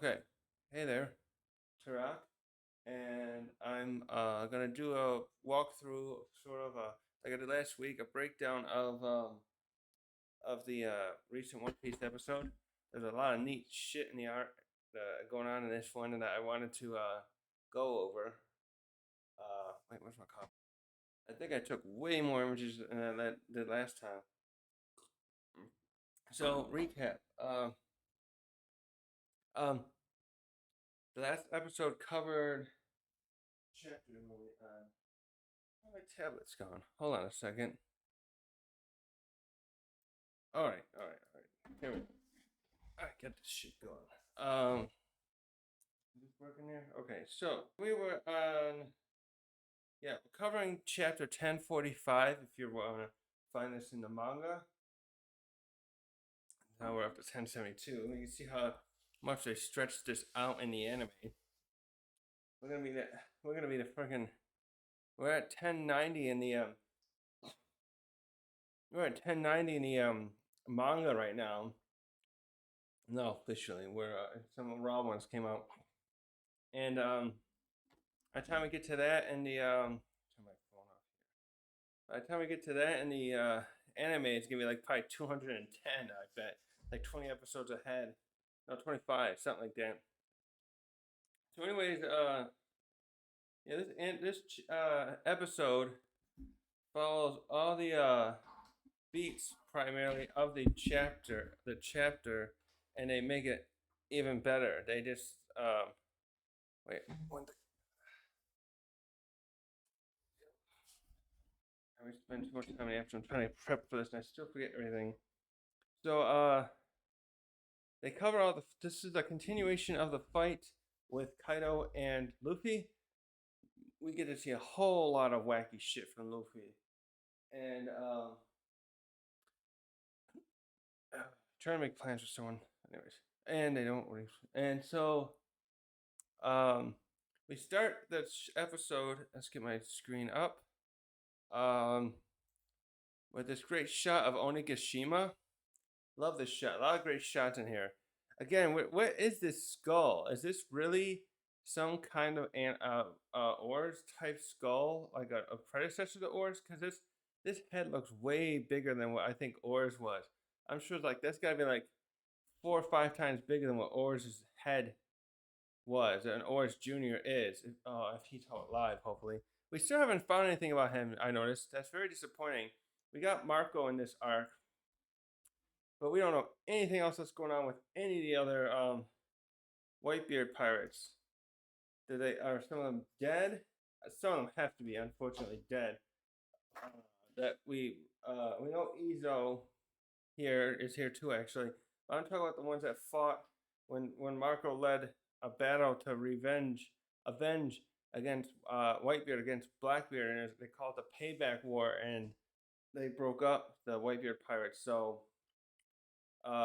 Okay, hey there, Tarak, and I'm gonna do a walkthrough, sort of like I did last week, a breakdown of the recent One Piece episode. There's a lot of neat shit in the art going on in this one, and I wanted to go over. Wait, where's my copy? I think I took way more images than I did last time. So recap. Um, the last episode covered chapter number. My tablet's gone. Hold on a second. All right. Here we go. I get this shit going. Is this working here? Okay, so we were on. Yeah, we're covering chapter 1045. If you want to find this in the manga. Now we're up to 1072. You can see how much they stretched this out in the anime. We're gonna be the. We're gonna be the freaking. We're at 1090 in the We're at 1090 in the manga right now. No, officially, we're some raw ones came out, and by the time we get to that and the turn my phone off here. By the time we get to that and the anime, it's gonna be like probably 210. I bet, like 20 episodes ahead. No, 25, something like that. So, anyways, yeah, this episode follows all the beats primarily of the chapter, and they make it even better. They just wait one thing. I spend too much time after I'm trying to prep for this, and I still forget everything. So they cover all the. This is a continuation of the fight with Kaido and Luffy. We get to see a whole lot of wacky shit from Luffy, and trying to make plans with someone, anyways, and they don't. And so we start this episode. Let's get my screen up. With this great shot of Onigashima. Love this shot. A lot of great shots in here. Again, what is this skull? Is this really some kind of an Oars type skull, like a predecessor to Oars? Because this head looks way bigger than what I think Oars was. I'm sure like that's got to be like 4 or 5 times bigger than what Oars' head was, and Oars Jr. is. If he's alive, hopefully. We still haven't found anything about him, I noticed. That's very disappointing. We got Marco in this arc, but we don't know anything else that's going on with any of the other Whitebeard pirates. Are some of them dead? Some of them have to be, unfortunately, dead. That we know Izo here is here too, actually. But I'm talking about the ones that fought when Marco led a battle to avenge against Whitebeard against Blackbeard, and they call it the Payback War, and they broke up the Whitebeard pirates. So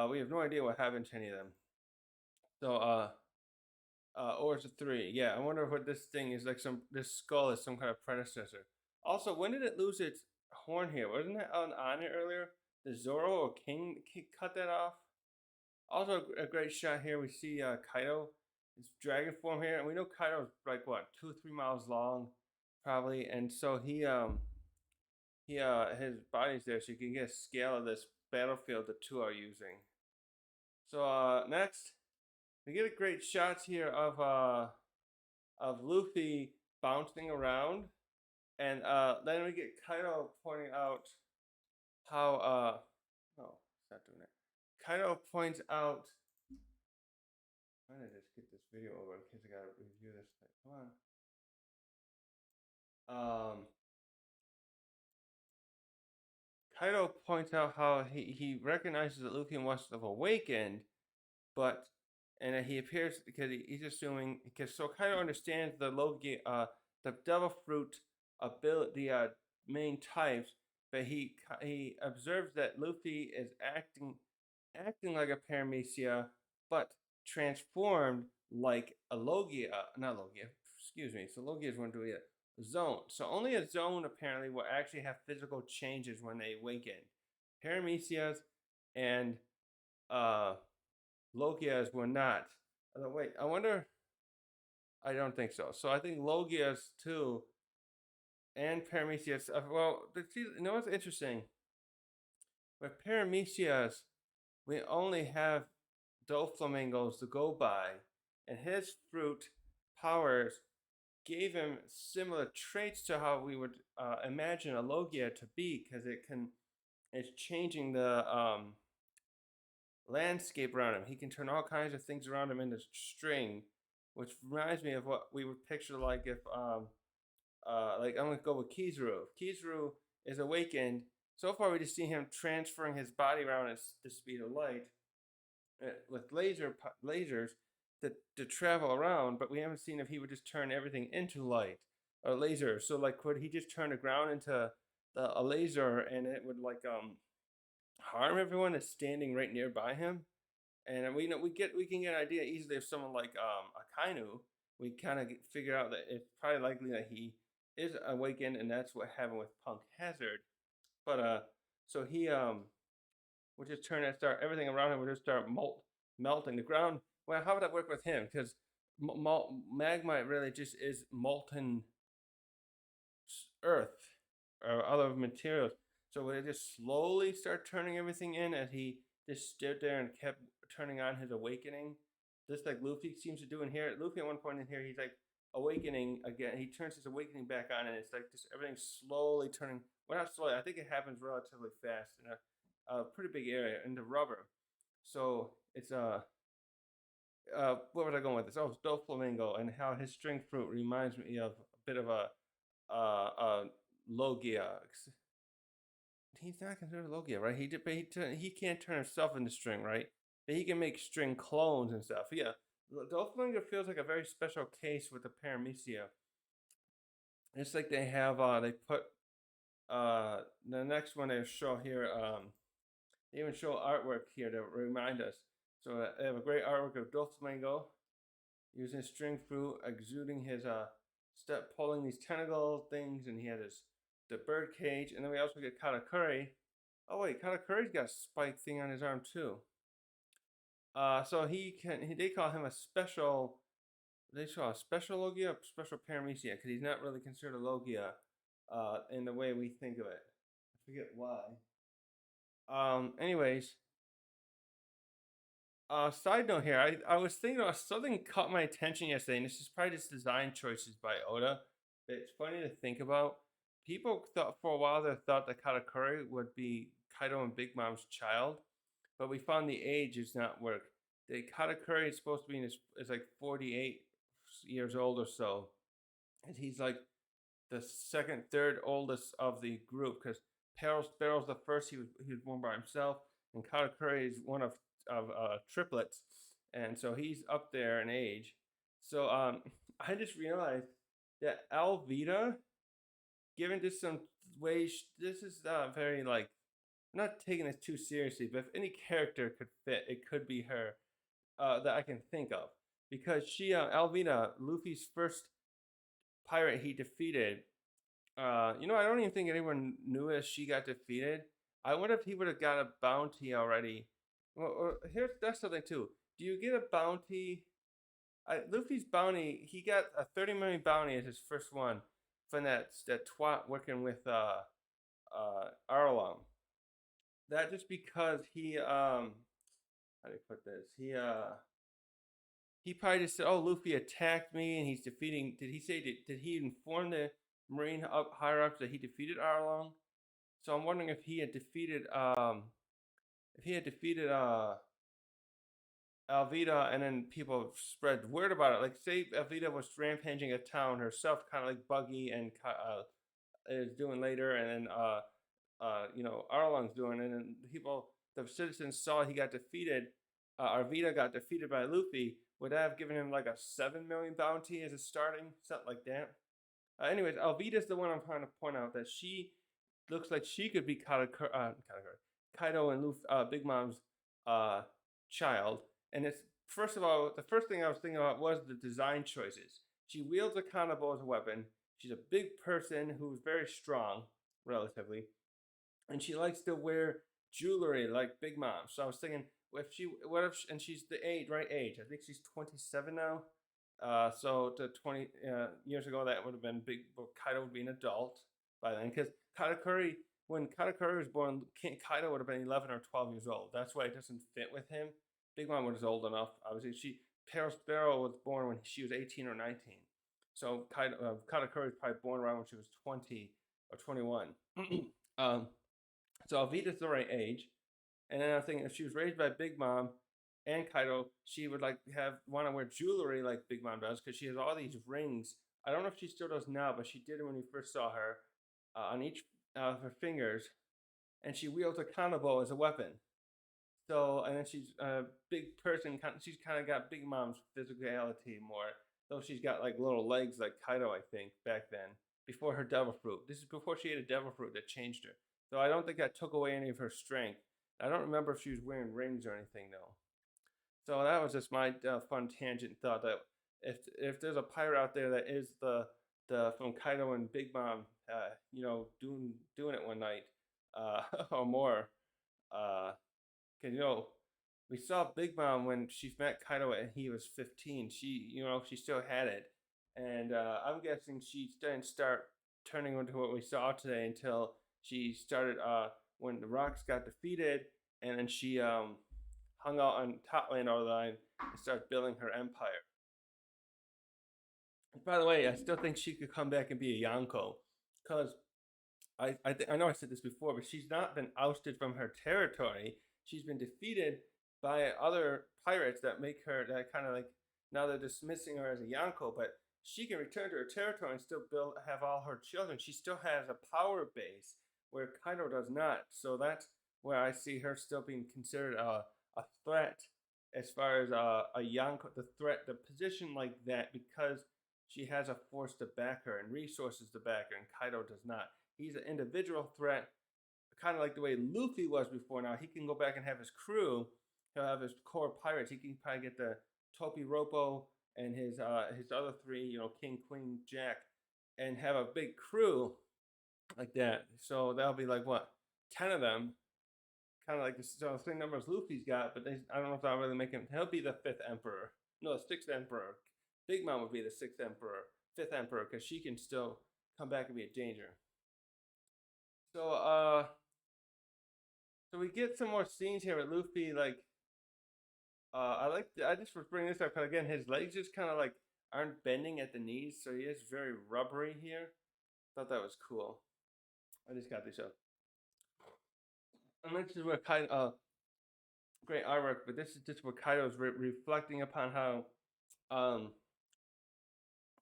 we have no idea what happened to any of them. So Oars of 3. Yeah, I wonder what this thing is like. This skull is some kind of predecessor. Also, when did it lose its horn here? Wasn't that on it earlier? The Zoro or King cut that off. Also, a great shot here. We see Kaido, his dragon form here, and we know Kaido's like what 2 or 3 miles long, probably, and so he his body's there, so you can get a scale of this battlefield the two are using. So next, we get a great shots here of Luffy bouncing around, and then we get Kaido pointing out how no, it's not doing it. Kaido points out. I'm gonna just get this video over in case I gotta review this thing. Come on. Kaido points out how he recognizes that Luffy must have awakened, but and he appears because he's assuming because so Kaido understands the Logi the devil fruit ability main types, but he observes that Luffy is acting like a paramecia, but transformed like a Logia, not Logia, excuse me. So Logia is going to be a zone. So only a zone apparently will actually have physical changes when they awaken. Paramecias and Logias will not. Oh, wait, I wonder. I don't think so. So I think Logias too and Paramecius. Well, you know what's interesting? With Paramecius, we only have Doflamingos to go by, and his fruit powers gave him similar traits to how we would imagine a Logia to be, because it's changing the landscape around him. He can turn all kinds of things around him into string, which reminds me of what we would picture like if like I'm gonna go with Kizaru. If Kizaru is awakened, so far we just see him transferring his body around at the speed of light with lasers to travel around, but we haven't seen if he would just turn everything into light or laser. So like, could he just turn the ground into a laser and it would like harm everyone that's standing right nearby him? And we know we can get an idea easily of someone like Akainu. We kind of figure out that it's probably likely that he is awakened, and that's what happened with Punk Hazard. But so he would just turn and start everything around him would just start melting the ground. Well, how would that work with him? Because magma really just is molten earth or other materials. So would it just slowly start turning everything in as he just stood there and kept turning on his awakening? Just like Luffy seems to do in here. Luffy at one point in here, he's like awakening again. He turns his awakening back on, and it's like just everything slowly turning. Well, not slowly. I think it happens relatively fast in a pretty big area into rubber. So it's where was I going with this? Oh, it's Doflamingo and how his string fruit reminds me of a bit of a Logia. He's not considered Logia, right? He can't turn himself into string, right? But he can make string clones and stuff. Yeah, Doflamingo feels like a very special case with the Paramecia. It's like they put the next one they show here. They even show artwork here to remind us. So they have a great artwork of Doflamingo using string fruit, exuding his step, pulling these tentacle things, and he had his the bird cage, and then we also get Katakuri. Oh wait, Katakuri's got a spike thing on his arm too. So they call him a special. They call a special Logia, special Paramecia, because he's not really considered a Logia, in the way we think of it. I forget why. Anyways, side note here, I was thinking about something caught my attention yesterday, and this is probably just design choices by Oda. It's funny to think about. People thought for a while they thought that Katakuri would be Kaido and Big Mom's child, but we found the age does not work. The Katakuri is supposed to be is like 48 years old or so, and he's like the second, third oldest of the group because Sparrow's the first. He was born by himself, and Katakuri is one of triplets, and so he's up there in age. So I just realized that Alvita, given just some ways, this is very like I'm not taking this too seriously, but if any character could fit, it could be her that I can think of because she Alvita, Luffy's first pirate he defeated. I don't even think anyone knew as she got defeated. I wonder if he would have got a bounty already. Well, here's that's something too. Do you get a bounty? Luffy's bounty, he got a 30 million bounty as his first one from that twat working with Arlong. That just because how do you put this? He probably just said, "Oh, Luffy attacked me, and he's defeating." Did he say? Did he inform the Marine up higher ups that he defeated Arlong? So I'm wondering if he had defeated Alvita, and then people spread word about it. Like, say Alvita was rampaging a town herself, kind of like Buggy and is doing later, and then Arlong's doing, and then the citizens saw he got defeated. Arvita got defeated by Luffy. Would that have given him like a 7 million bounty as a starting, something like that? Anyways, Alvita's the one I'm trying to point out that she looks like she could be Kaido and Big Mom's child. And it's first of all, the first thing I was thinking about was the design choices. She wields a kanabo as a weapon. She's a big person who's very strong, relatively, and she likes to wear jewelry like Big Mom. So I was thinking, if she what if and she's the right age. I think she's 27 now. So to 20 years ago, that would have been big. Well, Kaido would be an adult by then, because Katakuri, when Katakuri was born, Kaido would have been 11 or 12 years old. That's why it doesn't fit with him. Big Mom was old enough. Obviously, Peril Sparrow was born when she was 18 or 19. So Katakuri was probably born around when she was 20 or 21. um, so Alvida's the right age. And then I think if she was raised by Big Mom and Kaido, she would like want to wear jewelry like Big Mom does, because she has all these rings. I don't know if she still does now, but she did it when we first saw her, on each of her fingers, and she wields a kanabo as a weapon. So, and then she's a big person. She's kind of got Big Mom's physicality more, though she's got like little legs like Kaido, I think, back then, before her devil fruit. This is before she ate a devil fruit that changed her. So I don't think that took away any of her strength. I don't remember if she was wearing rings or anything, though. So that was just my fun tangent thought, that if there's a pirate out there that is the from Kaido and Big Mom, doing it one night, or more, uh, because we saw Big Mom when she met Kaido and he was 15. She still had it, and I'm guessing she didn't start turning into what we saw today until she started when the Rocks got defeated, and then she hung out on Topland all the time and started building her empire. And by the way, I still think she could come back and be a Yonko, because I know I said this before, but she's not been ousted from her territory. She's been defeated by other pirates that make her that kind of like, now they're dismissing her as a Yonko, but she can return to her territory and still have all her children. She still has a power base where Kaido does not. So that's where I see her still being considered a threat, as far as a Yonko, the position like that, because she has a force to back her and resources to back her, and Kaido does not. He's an individual threat, kind of like the way Luffy was before. Now he can go back and have his crew. He'll have his core pirates. He can probably get the Topi Ropo and his other three, King, Queen, Jack, and have a big crew like that. So that'll be like what, 10 of them, kind of like the same number as Luffy's got. But I don't know if that'll really make him. He'll be the fifth emperor. No, the sixth emperor. Big Mom would be the sixth emperor, fifth emperor, because she can still come back and be a danger. So so we get some more scenes here with Luffy. Like, I just was bringing this up because, again, his legs just kind of like aren't bending at the knees, so he is very rubbery here. Thought that was cool. I just got this up, and this is where Kaido, great artwork, but this is just where Kaido's reflecting upon how um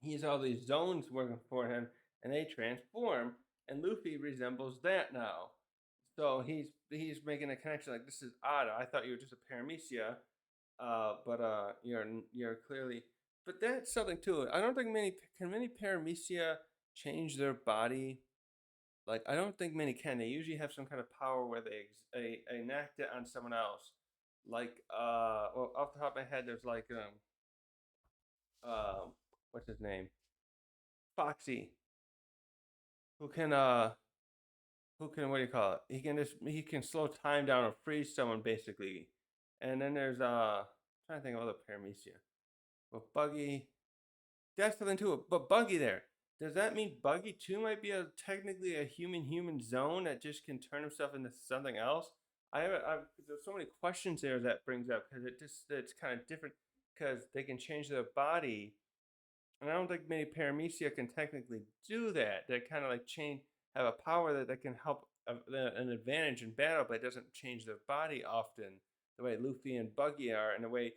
he has all these zones working for him, and they transform, and Luffy resembles that now. So he's making a connection, like, this is odd. I thought you were just a paramecia, but you're clearly. But that's something too. I don't think many paramecia change their body. Like, I don't think many can. They usually have some kind of power where they enact it on someone else. Like, well, off the top of my head, there's like what's his name? Foxy, who can what do you call it? He can slow time down or freeze someone, basically. And then there's I'm trying to think of other paramecia. But Buggy, that's something too. But Buggy there. Does that mean Buggy too might be technically a human zone that just can turn himself into something else? There's so many questions there that brings up, because it's kind of different, because they can change their body, and I don't think many paramecia can technically do that. They kind of like have a power that can help an advantage in battle, but it doesn't change their body often, the way Luffy and Buggy are, and the way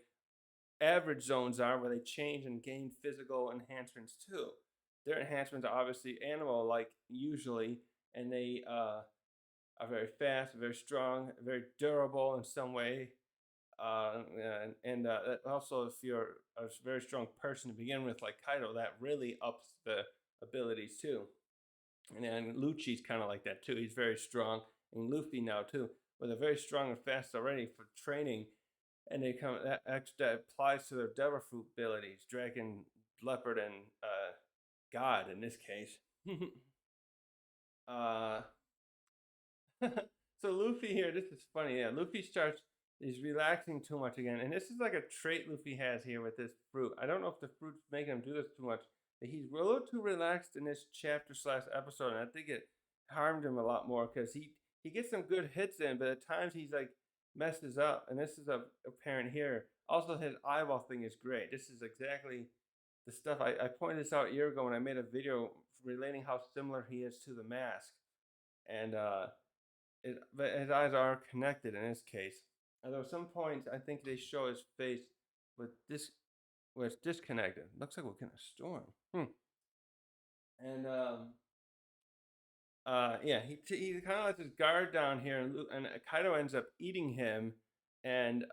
average zones are, where they change and gain physical enhancements too. Their enhancements are obviously animal-like usually, and they are very fast, very strong, very durable in some way. And also, if you're a very strong person to begin with, like Kaido, that really ups the abilities too. And then Lucci's kind of like that too. He's very strong, and Luffy now too, where they're very strong and fast already for training, and that applies to their devil fruit abilities, dragon, leopard, and god in this case. uh, so Luffy here, this is funny. Yeah, Luffy starts He's relaxing too much again, and this is like a trait Luffy has here with this fruit. I don't know if the fruit's making him do this too much, but he's a little too relaxed in this chapter slash episode, and I think it harmed him a lot more because he gets some good hits in, but at times he's like messes up, and this is apparent here. Also, his eyeball thing is great. This is exactly the stuff I pointed this out a year ago when I made a video relating how similar he is to the mask, and but his eyes are connected in this case. Although at some points I think they show his face with this where it's disconnected. Looks like we're getting a storm. And yeah, he kind of lets his guard down here, and Kaido ends up eating him, and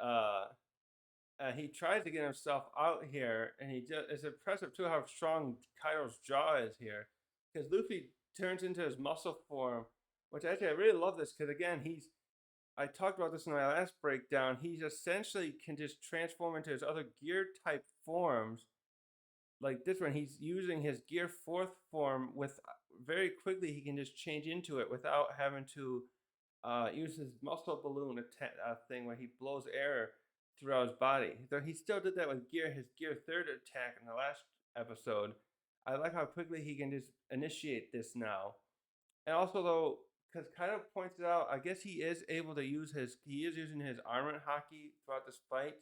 he tries to get himself out here, and it's impressive too how strong Kaido's jaw is here, because Luffy turns into his muscle form, which actually I really love this because again I talked about this in my last breakdown. He's essentially can just transform into his other gear type forms. Like this one, he's using his gear fourth form with very quickly. He can just change into it without having to use his muscle balloon thing where he blows air throughout his body. So he still did that with his gear third attack in the last episode. I like how quickly he can just initiate this now. And also though, because kind of points it out, I guess he is able to use he is using his armament hockey throughout this fight.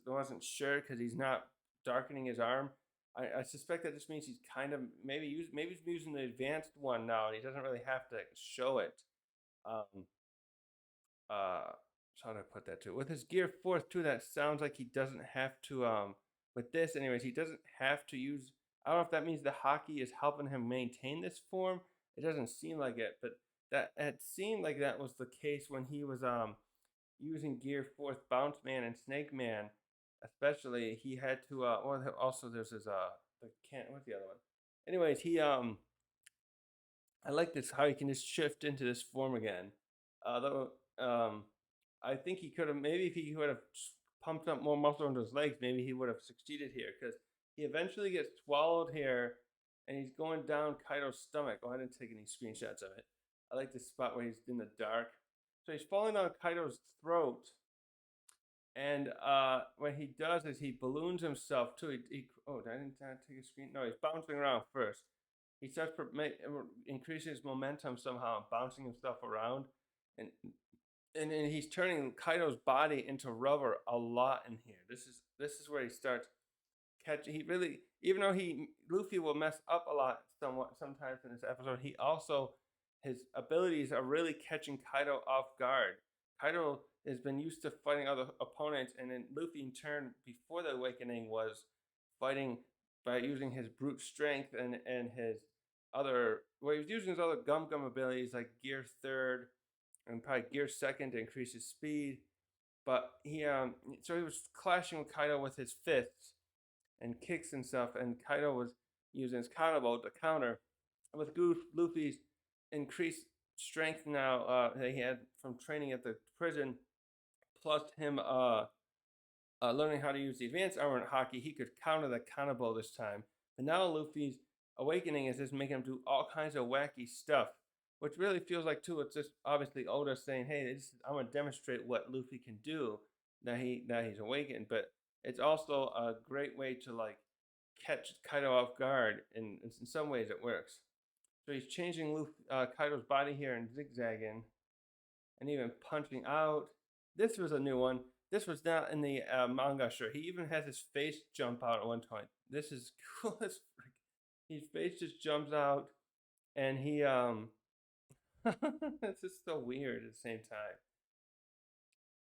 Wasn't sure because he's not darkening his arm. I suspect that just means he's kind of maybe he's using the advanced one now, and he doesn't really have to show it. Um, how do I put that too? With his gear fourth too, that sounds like he doesn't have to. With this, anyways, he doesn't have to use. I don't know if that means the hockey is helping him maintain this form. It doesn't seem like it, but that it seemed like that was the case when he was using gear fourth bounce man and snake man, especially he had to also there's his the can't what's the other one. Anyways, I like this how he can just shift into this form again. Though I think he could have maybe if he would have pumped up more muscle into his legs, maybe he would have succeeded here because he eventually gets swallowed here, and he's going down Kaido's stomach. Oh, I didn't take any screenshots of it. I like this spot where he's in the dark. So he's falling down Kaido's throat, and what he does is he balloons himself too. Oh, I didn't take a screen. No, he's bouncing around first. He starts increasing his momentum somehow, bouncing himself around, and and he's turning Kaido's body into rubber a lot in here. This is where he starts catch. He really, even though Luffy will mess up a lot sometimes in this episode, he also his abilities are really catching Kaido off guard. Kaido has been used to fighting other opponents, and then Luffy in turn before the awakening was fighting by using his brute strength and his other he was using his other gum abilities like gear third and probably gear second to increase his speed. But he was clashing with Kaido with his fists and kicks and stuff, and Kaido was using his counterbolt to counter. With Luffy's increased strength now that he had from training at the prison, plus him learning how to use the advanced armor hockey, he could counter the counterbolt this time. And now Luffy's awakening is just making him do all kinds of wacky stuff, which really feels like too. It's just obviously Oda saying, "Hey, I'm gonna demonstrate what Luffy can do now he's awakened." But it's also a great way to like catch Kaido off guard, and in some ways it works. So he's changing Kaido's body here and zigzagging, and even punching out. This was a new one. This was not in the manga. Sure, he even has his face jump out at one point. This is cool as frick. His face just jumps out, and he it's just so weird at the same time.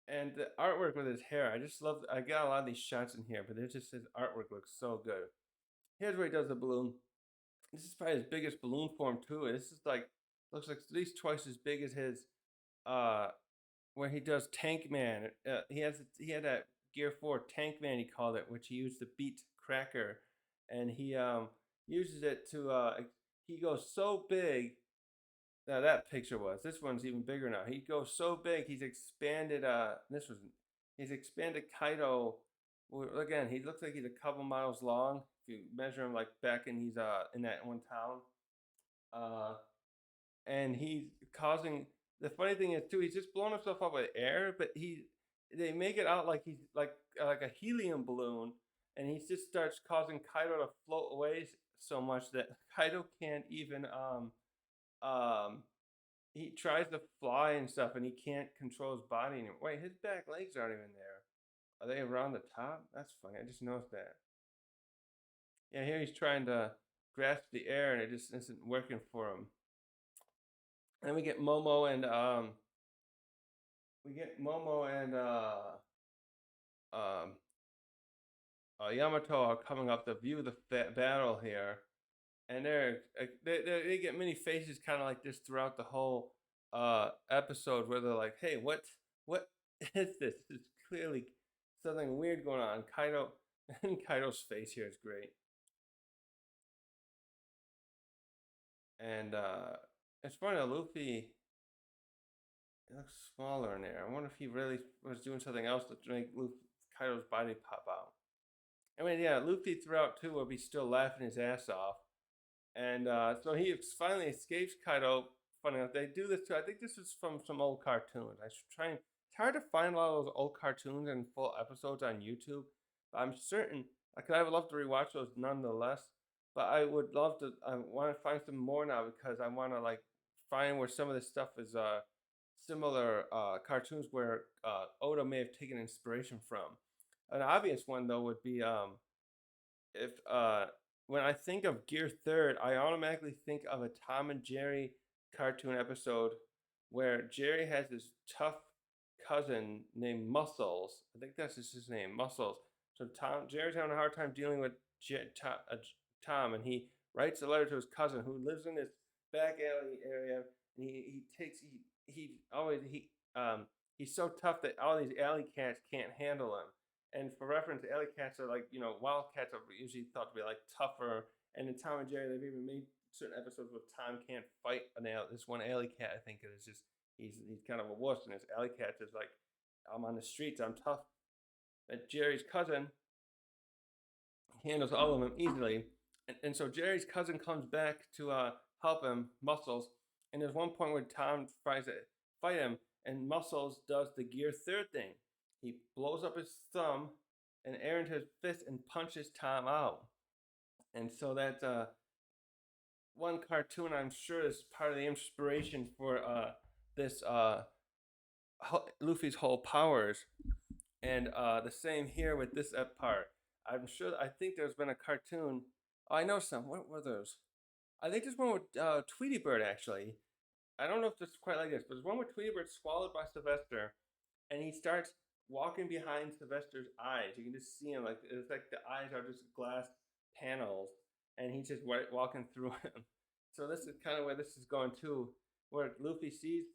And the artwork with his hair, I just love. I got a lot of these shots in here, but it's just his artwork looks so good. Here's where he does the balloon. This is probably his biggest balloon form too. This is like looks like at least twice as big as his uh where he does Tank Man. He had that Gear 4 Tank Man he called it, which he used to beat Cracker, and he uses it to he goes so big. Now that picture was. This one's even bigger now. He goes so big. He's expanded Kaido. Well, again, he looks like he's a couple miles long. If you measure him like back and he's in that one town, and he's causing the funny thing is too, he's just blowing himself up with air, but they make it out like he's like a helium balloon, and he just starts causing Kaido to float away so much that Kaido can't even um he tries to fly and stuff, and he can't control his body anymore. Wait, his back legs aren't even there. Are they around the top? That's funny. I just noticed that. Yeah, here he's trying to grasp the air, and it just isn't working for him. And we get Momo and um Yamato are coming up to view the battle here, and they get many faces kind of like this throughout the whole episode, where they're like, "Hey, what is this? It's clearly something weird going on." Kaido and Kaido's face here is great, and it's funny. Luffy it looks smaller in there. I wonder if he really was doing something else to make Kaido's body pop out. I mean, yeah, Luffy throughout too will be still laughing his ass off. And so he finally escapes Kaido. Funny enough, they do this too. I think this is from some old cartoons. I should try and. It's hard to find a lot of those old cartoons and full episodes on YouTube. But I'm certain, because I would love to rewatch those nonetheless. But I would love to. I want to find some more now because I want to like find where some of this stuff is similar cartoons where Oda may have taken inspiration from. An obvious one though would be if when I think of Gear Third, I automatically think of a Tom and Jerry cartoon episode where Jerry has this tough cousin named Muscles. I think that's just his name, Muscles. So Jerry's having a hard time dealing with Tom, and he writes a letter to his cousin who lives in this back alley area, and he always he's so tough that all these alley cats can't handle him. And for reference, alley cats are like, wildcats are usually thought to be like tougher. And in Tom and Jerry, they've even made certain episodes where Tom can't fight this one alley cat. I think it is just he's kind of a wuss, and this alley cat is like, I'm on the streets, I'm tough. But Jerry's cousin handles all of them easily, and so Jerry's cousin comes back to help him, Muscles. And there's one point where Tom tries to fight him, and Muscles does the Gear Third thing. He blows up his thumb and air into his fist and punches Tom out. And so that's one cartoon I'm sure is part of the inspiration for this Luffy's whole powers. And the same here with this part. I think there's been a cartoon. Oh, I know some. What were those? I think there's one with Tweety Bird actually. I don't know if it's quite like this, but there's one with Tweety Bird swallowed by Sylvester, and he starts walking behind Sylvester's eyes. You can just see him like it's like the eyes are just glass panels, and he's just walking through him. So this is kind of where this is going too, where Luffy sees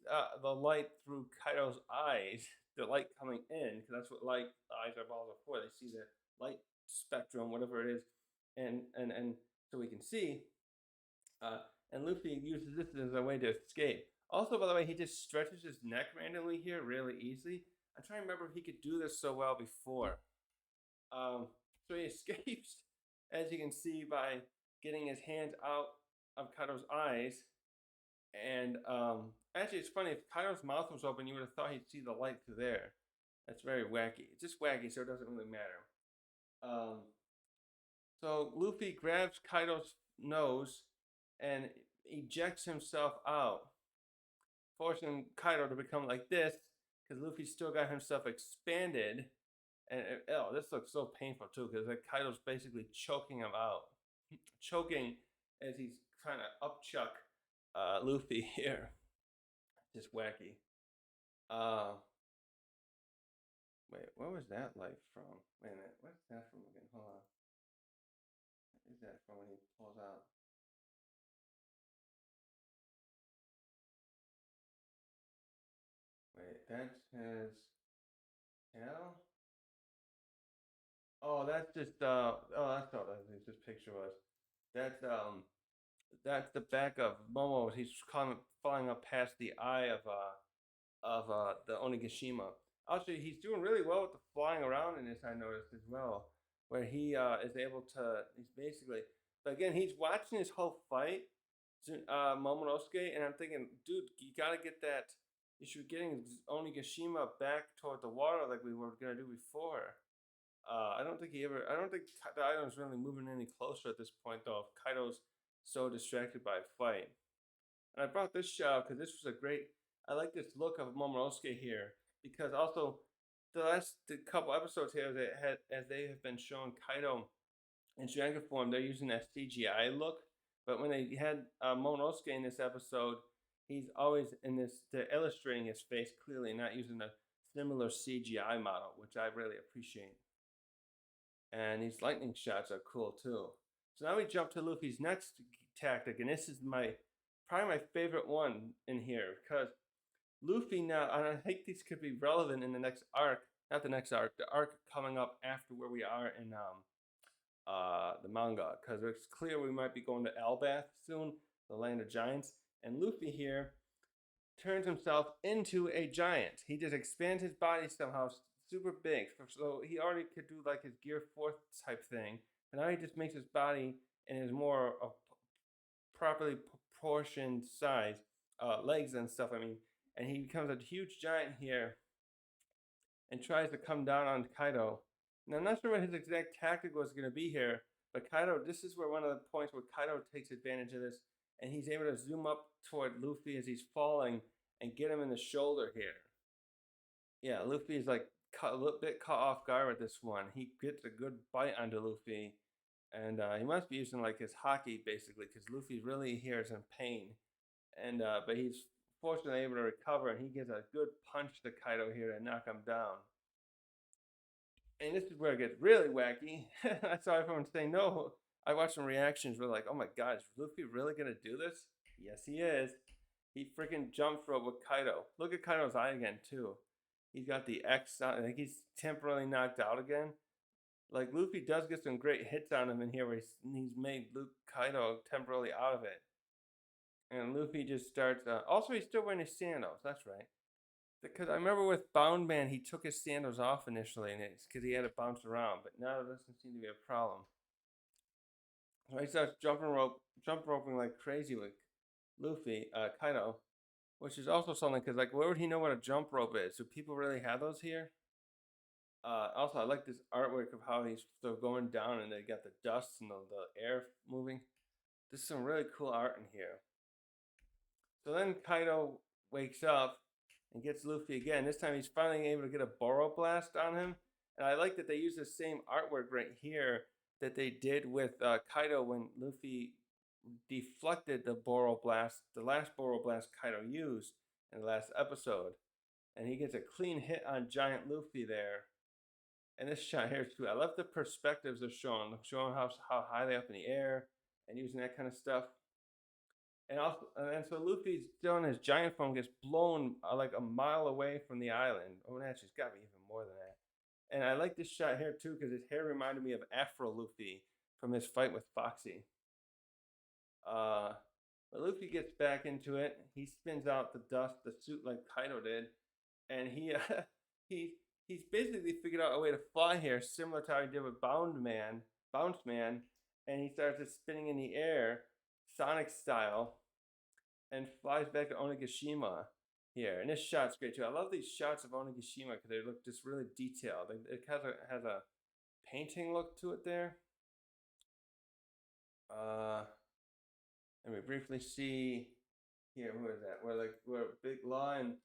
the light through Kaido's eyes, the light coming in, because that's what light eyes are balls are for. They see the light spectrum, whatever it is, and so we can see. Uh, and Luffy uses this as a way to escape. Also, by the way, he just stretches his neck randomly here really easily. I'm trying to remember if he could do this so well before. So he escapes, as you can see, by getting his hands out of Kaido's eyes. And actually, it's funny. If Kaido's mouth was open, you would have thought he'd see the light through there. That's very wacky. It's just wacky, so it doesn't really matter. Um, so Luffy grabs Kaido's nose and ejects himself out, forcing Kaido to become like this because Luffy still got himself expanded. And this looks so painful too because like Kaido's basically choking him out, choking as he's trying to upchuck Luffy here. Just wacky. Uh, Wait, what was that like from? Wait a minute, what's that from again? Hold on. What is that from when he pulls out? Wait, that's his tail? Oh, that's just that's all that this picture was. That's um that's the back of Momo. He's coming flying up past the eye of the Onigashima. Actually, he's doing really well with the flying around in this. I noticed as well, where he is able to. He's basically, but again, he's watching this whole fight, Momonosuke, and I'm thinking, dude, you gotta get that. You should be getting Onigashima back toward the water like we were gonna do before. I don't think he ever. I don't think the island's really moving any closer at this point, though. If Kaido's so distracted by a fight, and I brought this shot because this was a great. I like this look of Momonosuke here because also the couple episodes here that had as they have been showing Kaido in dragon form, they're using that CGI look. But when they had Momonosuke in this episode, he's always in this. They're illustrating his face clearly, not using a similar CGI model, which I really appreciate. And these lightning shots are cool too. So now we jump to Luffy's next tactic, and this is probably my favorite one in here because Luffy now, and I think these could be relevant in the next arc, not the next arc, the arc coming up after where we are in the manga, because it's clear we might be going to Elbath soon, the land of giants, and Luffy here turns himself into a giant. He just expands his body somehow super big. So he already could do like his Gear 4 type thing, but now he just makes his body in his more properly proportioned size, legs and stuff. I mean, and he becomes a huge giant here and tries to come down on Kaido. Now, I'm not sure what his exact tactic was going to be here, but Kaido, this is where one of the points where Kaido takes advantage of this, and he's able to zoom up toward Luffy as he's falling and get him in the shoulder here. Yeah, Luffy is like a little bit caught off guard with this one. He gets a good bite onto Luffy, and he must be using like his hockey basically, because Luffy really here is in pain, and but he's fortunately able to recover, and he gives a good punch to Kaido here to knock him down. And this is where it gets really wacky. I saw everyone saying no. I watched some reactions where like, oh my god, is Luffy really gonna do this? Yes, he is. He freaking jumped rope with Kaido. Look at Kaido's eye again too. He's got the X on. I think he's temporarily knocked out again. Like Luffy does get some great hits on him in here where he's made Kaido temporarily out of it. And Luffy just starts. Also, he's still wearing his sandals. That's right. Because I remember with Bound Man, he took his sandals off initially, and it's because he had to bounce around. But now it doesn't seem to be a problem. So he starts jump roping like crazy with Luffy, Kaido, which is also something because like, where would he know what a jump rope is? Do people really have those here? Also, I like this artwork of how he's still going down, and they got the dust and the air moving. There's some really cool art in here. So then Kaido wakes up and gets Luffy again. This time he's finally able to get a Boro Blast on him. And I like that they use the same artwork right here that they did with Kaido when Luffy deflected the Boro Blast, the last Boro Blast Kaido used in the last episode. And he gets a clean hit on Giant Luffy there. And this shot here too. I love the perspectives they're showing how high they up in the air and using that kind of stuff. And also, and so Luffy's still in his giant form gets blown like a mile away from the island. Oh, actually, it's got to be even more than that. And I like this shot here too because his hair reminded me of Afro Luffy from his fight with Foxy. But Luffy gets back into it. He spins out the dust, the suit like Kaido did, and he he's basically figured out a way to fly here, similar to how he did with Bounce Man, and he starts just spinning in the air, Sonic style, and flies back to Onigashima here. And this shot's great too. I love these shots of Onigashima because they look just really detailed. It has a painting look to it there. And we briefly see here, who is that? Where Big Law and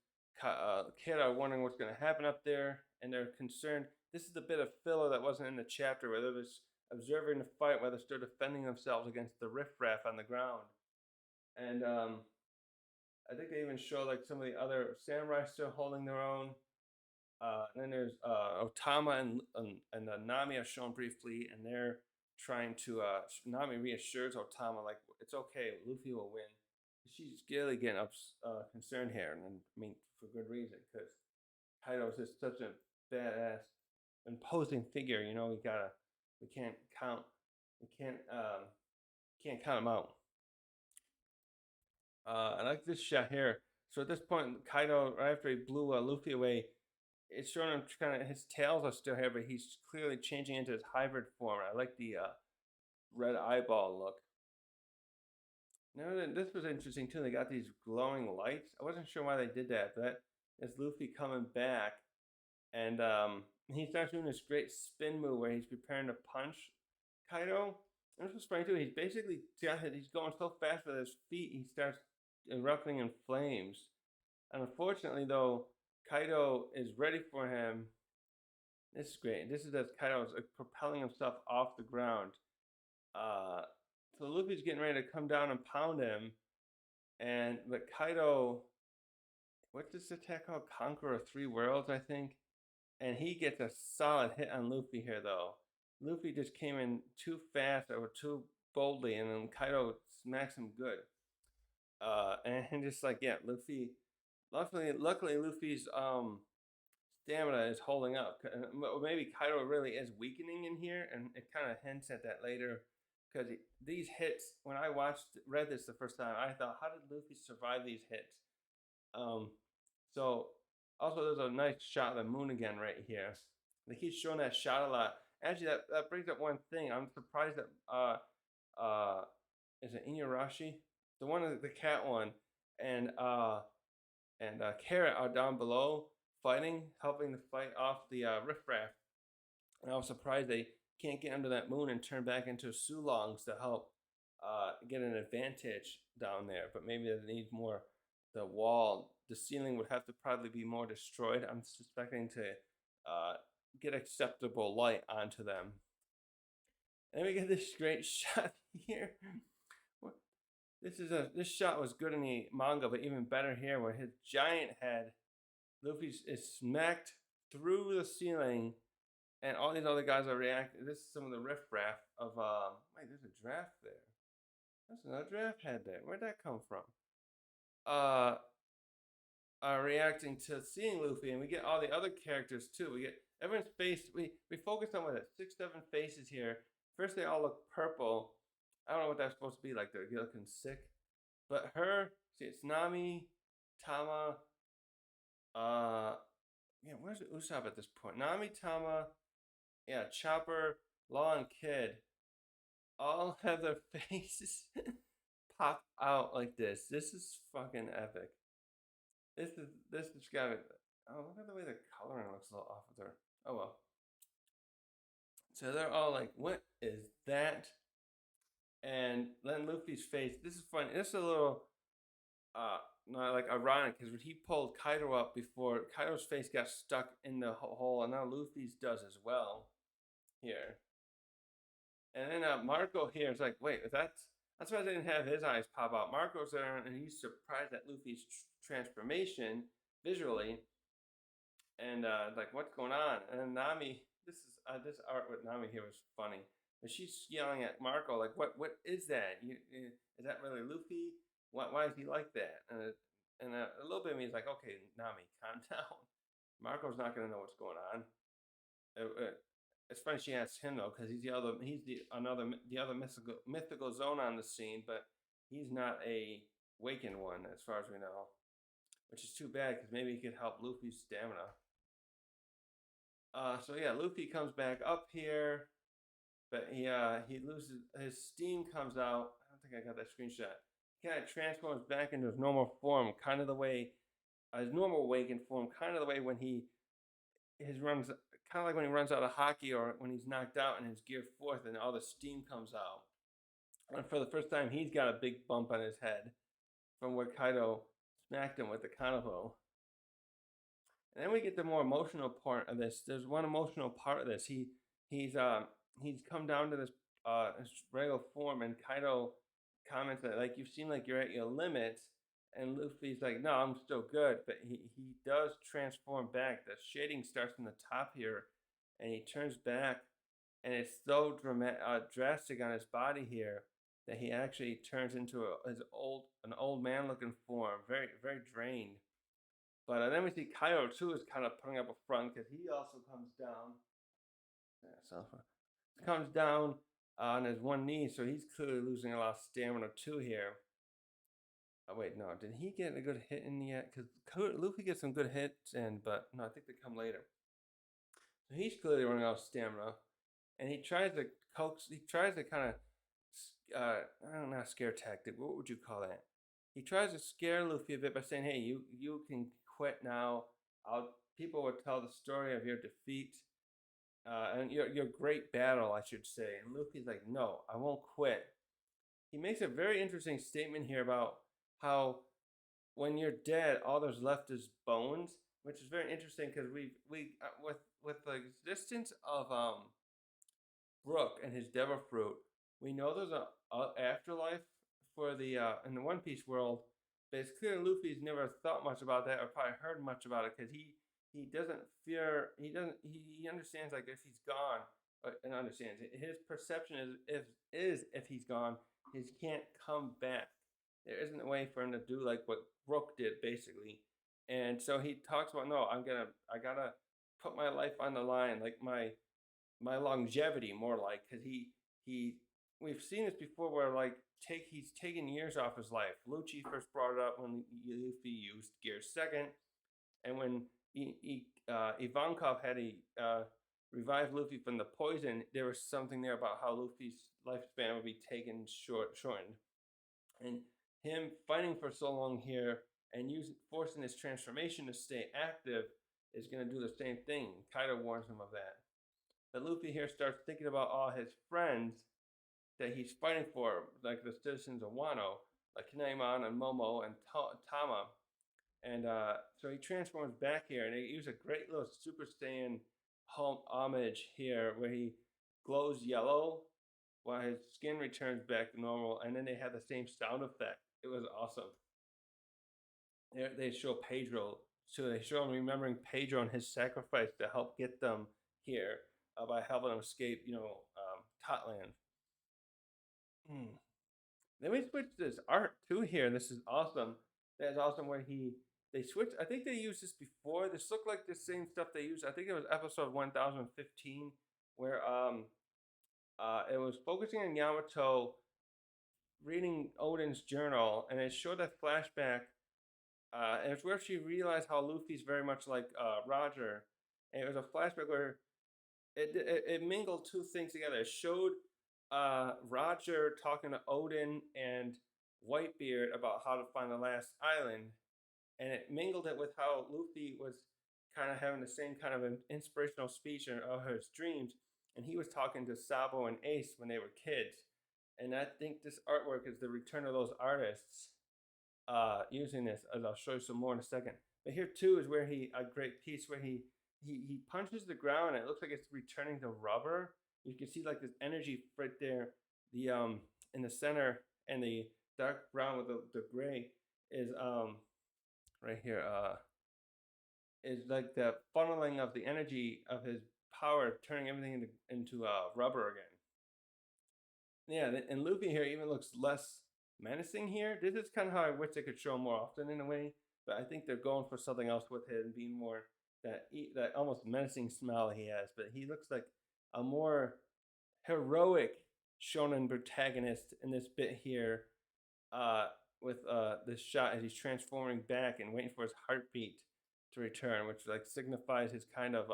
Kid are wondering what's going to happen up there, and they're concerned. This is the bit of filler that wasn't in the chapter where they're just observing the fight while they're still defending themselves against the riffraff on the ground. And I think they even show like some of the other samurai still holding their own. And then there's Otama and Nami are shown briefly, and they're trying to. Nami reassures Otama like it's okay, Luffy will win. She's really getting concerned here, and I mean for good reason because Kaido's just such a badass, imposing figure. You know, we can't count him out. I like this shot here. So at this point, Kaido, right after he blew Luffy away, it's showing him kind of his tails are still here, but he's clearly changing into his hybrid form. I like the red eyeball look. No, this was interesting too. They got these glowing lights. I wasn't sure why they did that, but that is Luffy coming back, and he starts doing this great spin move where he's preparing to punch Kaido. And this was funny too. He's basically he's going so fast with his feet, he starts erupting in flames. And unfortunately, though, Kaido is ready for him. This is great. This is as Kaido's propelling himself off the ground. Uh, so Luffy's getting ready to come down and pound him, and but Kaido, what's this attack called? Conqueror of Three Worlds, I think. And he gets a solid hit on Luffy here, though. Luffy just came in too fast or too boldly, and then Kaido smacks him good. And just like yeah, Luffy. Luckily, Luffy's stamina is holding up. Maybe Kaido really is weakening in here, and it kind of hints at that later. Because these hits, when I read this the first time, I thought, how did Luffy survive these hits? Um, so also there's a nice shot of the moon again right here. They keep showing that shot a lot. Actually, that brings up one thing. I'm surprised that is it Inuyarashi, the one the cat one, and Carrot are down below fighting, helping to fight off the riffraff. And I was surprised they can't get under that moon and turn back into Sulongs to help get an advantage down there. But maybe they need more. The wall, the ceiling would have to probably be more destroyed. I'm suspecting to get acceptable light onto them. And we get this great shot here. This shot was good in the manga, but even better here, where his giant head, Luffy is smacked through the ceiling, and all these other guys are reacting. This is some of the riffraff of wait, there's a draft there. There's another draft head there. Where'd that come from? Uh, are reacting to seeing Luffy, and we get all the other characters too. We get everyone's face. We focus on what 6, 7 faces here. First, they all look purple. I don't know what that's supposed to be like. They're looking sick. But her, see, it's Nami, Tama. Yeah, where's Usopp at this point? Nami, Tama, yeah, Chopper, Law, and Kid all have their faces pop out like this. This is fucking epic. This got it. Oh, look at the way the coloring looks a little off of there. Oh well. So they're all like, "What is that?" And then Luffy's face. This is funny. This is a little, not like ironic because when he pulled Kaido up before, Kaido's face got stuck in the hole, and now Luffy's does as well here. And then Marco here is like, "Wait, that's why I didn't have his eyes pop out." Marco's there, and he's surprised at Luffy's transformation visually, and like, what's going on? And then Nami, this art with Nami here was funny. And she's yelling at Marco like, "What is that? Is that really Luffy? Why is he like that?" And a little bit of me is like, "Okay, Nami, calm down. Marco's not gonna know what's going on." It's funny she asks him though, because he's the other mythical zone on the scene, but he's not a wakened one as far as we know, which is too bad because maybe he could help Luffy's stamina. So yeah, Luffy comes back up here, but he loses his steam comes out. I don't think I got that screenshot. He kind of transforms back into his normal form, kind of the way his normal awakened form, kind of the way when his runs kind of like when he runs out of hockey or when he's knocked out and his gear fourth and all the steam comes out. And for the first time, he's got a big bump on his head from where Kaido smacked him with the Kanabo. And then we get the more emotional part of this. There's one emotional part of this. He's come down to this his regular form, and Kaido comments that like you seem like you're at your limits, and Luffy's like, no, I'm still good, but he does transform back. The shading starts from the top here, and he turns back, and it's so drastic on his body here that he actually turns into an old man looking form, very very drained. But then we see Kaido too is kind of putting up a front because he also comes down. Yeah, so comes down on his one knee, so he's clearly losing a lot of stamina too here. Oh wait, no, did he get a good hit in yet? Because Luffy gets some good hits in, but no, I think they come later. So he's clearly running out of stamina, and he tries to kind of I don't know, scare tactic. What would you call that? He tries to scare Luffy a bit by saying, "Hey, you can quit now. I'll people will tell the story of your defeat and your great battle, I should say." And Luffy's like, "No, I won't quit." He makes a very interesting statement here about how when you're dead, all there's left is bones, which is very interesting because we with the existence of Brook and his devil fruit, we know there's a afterlife for the in the One Piece world, but it's clear Luffy's never thought much about that or probably heard much about it because he doesn't fear he understands like if he's gone and understands his perception is if he's gone he can't come back. There isn't a way for him to do like what Brook did basically, and so he talks about no, I gotta put my life on the line like my longevity more like because he we've seen this before where like he's taken years off his life. Lucci first brought it up when Luffy used Gear's second, and when Ivankov had a revived Luffy from the poison, there was something there about how Luffy's lifespan would be taken shortened, and him fighting for so long here and forcing his transformation to stay active is going to do the same thing. Kaido warns him of that. But Luffy here starts thinking about all his friends that he's fighting for, like the citizens of Wano, like Kinemon and Momo and Tama. And so he transforms back here, and they use a great little Super Saiyan home homage here where he glows yellow while his skin returns back to normal, and then they have the same sound effect. It was awesome. They show Pedro, so they show him remembering Pedro and his sacrifice to help get them here by helping them escape, Totland. Hmm. Then we switch to this art too here. This is awesome. That's awesome where they switched. I think they used this before. This looked like the same stuff they used. I think it was episode 1015 where it was focusing on Yamato reading Odin's journal, and it showed that flashback. And it's where she realized how Luffy's very much like Roger. And it was a flashback where it mingled two things together. It showed Roger talking to Odin and Whitebeard about how to find the last island, and it mingled it with how Luffy was kind of having the same kind of an inspirational speech of his dreams, and he was talking to Sabo and Ace when they were kids. And I think this artwork is the return of those artists using this, as I'll show you some more in a second. But here too is where a great piece where he punches the ground and it looks like it's returning to rubber. You can see like this energy right there, the in the center, and the dark brown with the gray is right here is like the funneling of the energy of his power, turning everything into rubber again. Yeah, and Luffy here even looks less menacing here. This is kind of how I wish they could show him more often in a way, but I think they're going for something else with it and being more that almost menacing smile he has. But he looks like a more heroic shonen protagonist in this bit here, with this shot as he's transforming back and waiting for his heartbeat to return, which like signifies his kind of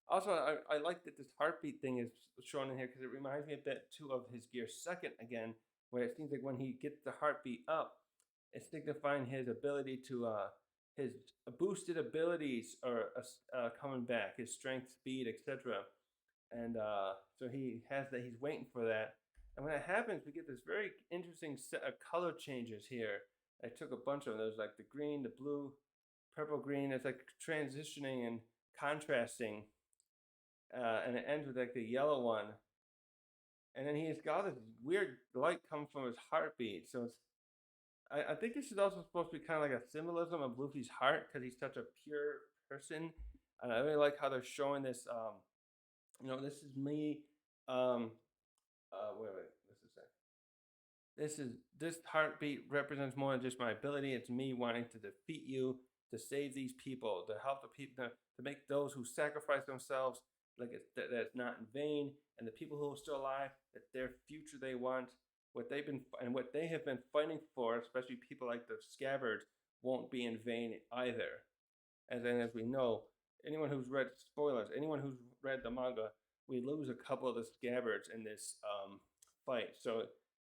also, I like that this heartbeat thing is shown in here because it reminds me a bit too of his Gear Second again, where it seems like when he gets the heartbeat up, it's signifying his ability to his boosted abilities are coming back, his strength, speed, etc. And so he has that. He's waiting for that, and when it happens, we get this very interesting set of color changes here. I took a bunch of those, like the green, the blue, purple, green. It's like transitioning and contrasting, and it ends with like the yellow one, and then he's got this weird light come from his heartbeat. So I think this is also supposed to be kind of like a symbolism of Luffy's heart because he's such a pure person, and I really like how they're showing this. This is me. Um, wait, this heartbeat represents more than just my ability. It's me wanting to defeat you, to save these people, to help the people, to make those who sacrifice themselves like it's not in vain, and the people who are still alive that their future they want, what they have been fighting for, especially people like the Scabbards, won't be in vain either. And then, as we know, anyone who's read the manga, we lose a couple of the Scabbards in this fight. So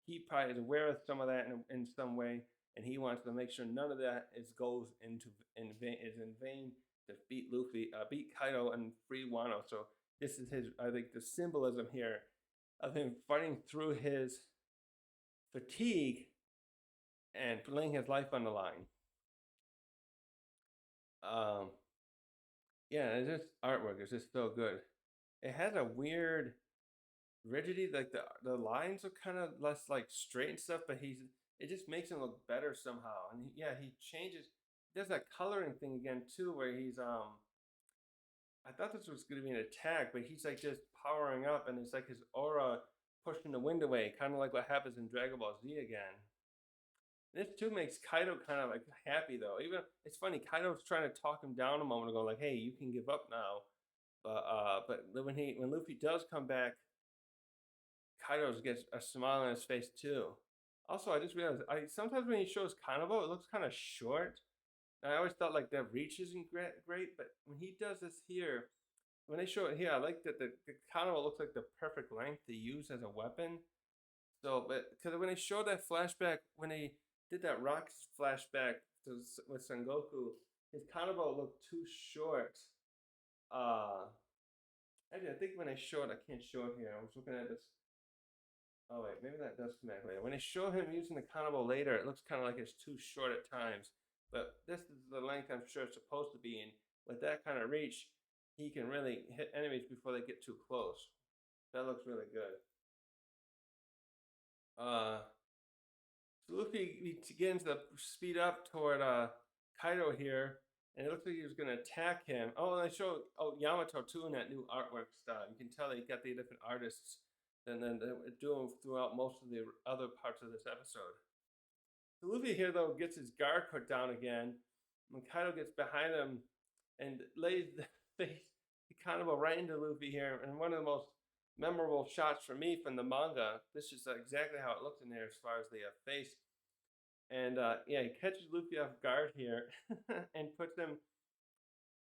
he probably is aware of some of that in some way, and he wants to make sure none of that goes into in vain to beat Luffy, beat Kaido and free Wano. So this is his, I think, the symbolism here of him fighting through his fatigue and laying his life on the line. Um, yeah, and this artwork is just so good. It has a weird rigidity, like the lines are kind of less like straight and stuff, but it just makes him look better somehow. And he changes. There's that coloring thing again too, where he's. I thought this was going to be an attack, but he's like just powering up, and it's like his aura pushing the wind away, kind of like what happens in Dragon Ball Z again. This too makes Kaido kind of like happy though. Even it's funny, Kaido's trying to talk him down a moment ago, like, "Hey, you can give up now." But when Luffy does come back, Kaido gets a smile on his face too. Also, I just realized I sometimes when he shows Kanabo, it looks kind of short. And I always thought like that reach isn't great, but when he does this here, when they show it here, I like that the Kanabo looks like the perfect length to use as a weapon. So, but because when they showed that flashback, when they did that rock flashback with Son Goku, his Kanabo looked too short. Uh, Actually, I think when I show it, I can't show it here. I was looking at this. Oh wait, maybe that does come back later. When they show him using the Kanabo later, it looks kind of like it's too short at times. But this is the length I'm sure it's supposed to be. And with that kind of reach, he can really hit enemies before they get too close. That looks really good. Uh, so Luffy begins to speed up toward Kaido here, and it looks like he was going to attack him. Oh, and they show Yamato too in that new artwork style. You can tell they got the different artists, and then they do them throughout most of the other parts of this episode. So Luffy here though gets his guard put down again, and Kaido gets behind him and lays the face Kanabo right into Luffy here, and one of the most memorable shots for me from the manga. This is exactly how it looks in there as far as the face. And yeah, he catches Luffy off guard here and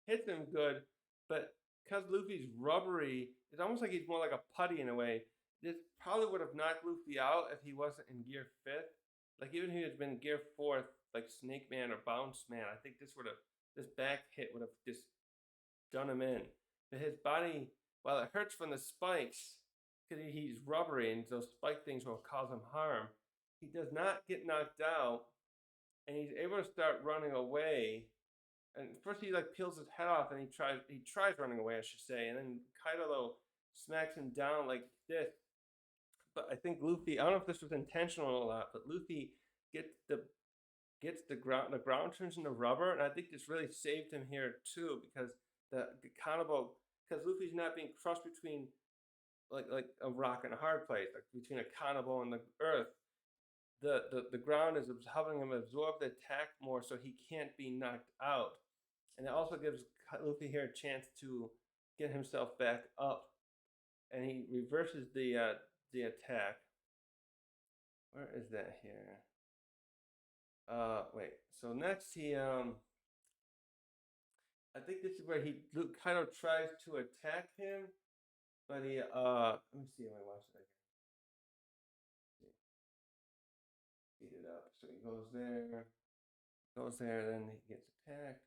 hits him good. But because Luffy's rubbery, it's almost like he's more like a putty in a way. This probably would have knocked Luffy out if he wasn't in gear 5th. Like even if he had been gear 4th, like Snake Man or Bounce Man, I think this back hit would have just done him in. But his body, while it hurts from the spikes, because he's rubbery and those spike things will cause him harm, he does not get knocked out, and he's able to start running away. And first he like peels his head off, and he tries running away, I should say, and then Kaido smacks him down like this. But I think Luffy, I don't know if this was intentional or not, but Luffy gets the ground turns into rubber, and I think this really saved him here too, because the Kanabo, because Luffy's not being crushed between like a rock and a hard place, like between a Kanabo and the earth. The ground is helping him absorb the attack more, so he can't be knocked out, and it also gives Luffy here a chance to get himself back up, and he reverses the attack. Where is that here? Wait. So next I think this is where Luke kind of tries to attack him, but let me see if I watch it again. Speed it up. So he goes there, then he gets attacked.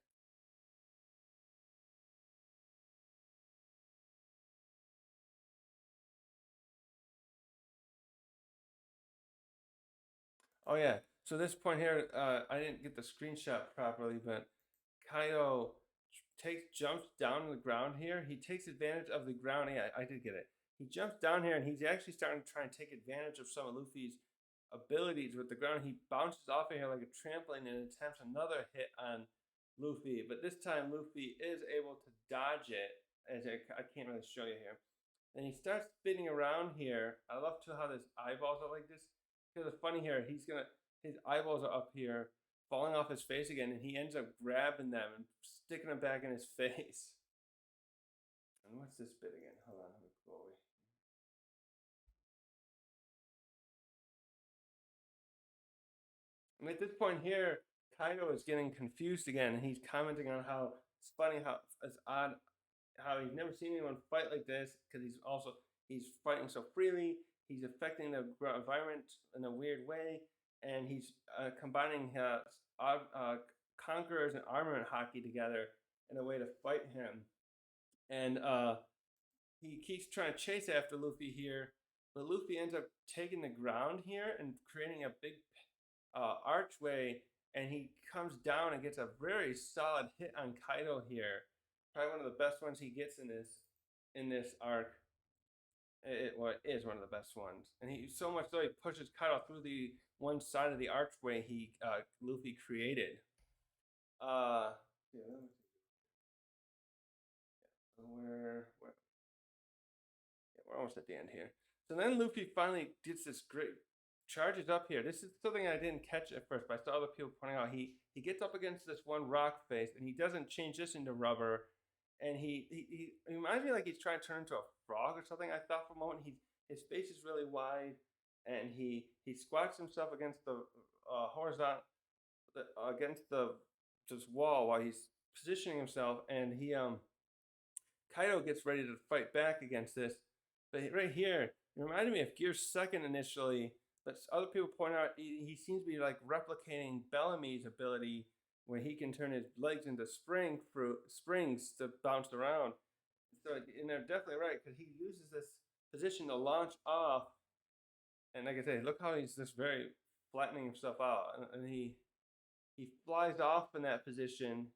Oh yeah. So this point here, I didn't get the screenshot properly, but Kaido jumps down to the ground here. He takes advantage of the ground. Yeah, I did get it. He jumps down here, and he's actually starting to try and take advantage of some of Luffy's abilities with the ground. He bounces off of here like a trampoline and attempts another hit on Luffy, but this time Luffy is able to dodge it. As I can't really show you here. And he starts spinning around here. I love too how his eyeballs are like this. Because it's funny here. His eyeballs are up here, falling off his face again, and he ends up grabbing them and sticking them back in his face. And what's this bit again? Hold on, let me go away. I mean, at this point here, Kaido is getting confused again, and he's commenting on how it's funny, how it's odd, how he's never seen anyone fight like this, because he's fighting so freely. he's affecting the environment in a weird way, and he's combining conquerors and armament hockey together in a way to fight him. And he keeps trying to chase after Luffy here, but Luffy ends up taking the ground here and creating a big archway, and he comes down and gets a very solid hit on Kaido here. Probably one of the best ones he gets in this arc. Well, it is one of the best ones, and he so much so he pushes Kaido through the one side of the archway he Luffy created. Yeah, where we're almost at the end here. So then Luffy finally gets this great charges up here. This is something I didn't catch at first, but I saw other people pointing out. He gets up against this one rock face, and he doesn't change this into rubber. And he reminds me like he's trying to turn into a frog or something. I thought for a moment his face is really wide, and he squats himself against the horizontal against the this wall while he's positioning himself, and Kaido gets ready to fight back against this. But right here, it reminded me of Gear's second initially, but other people point out he seems to be like replicating Bellamy's ability where he can turn his legs into springs to bounce around. So, and they're definitely right because he uses this position to launch off. And like I say, look how he's just very flattening himself out, and he flies off in that position,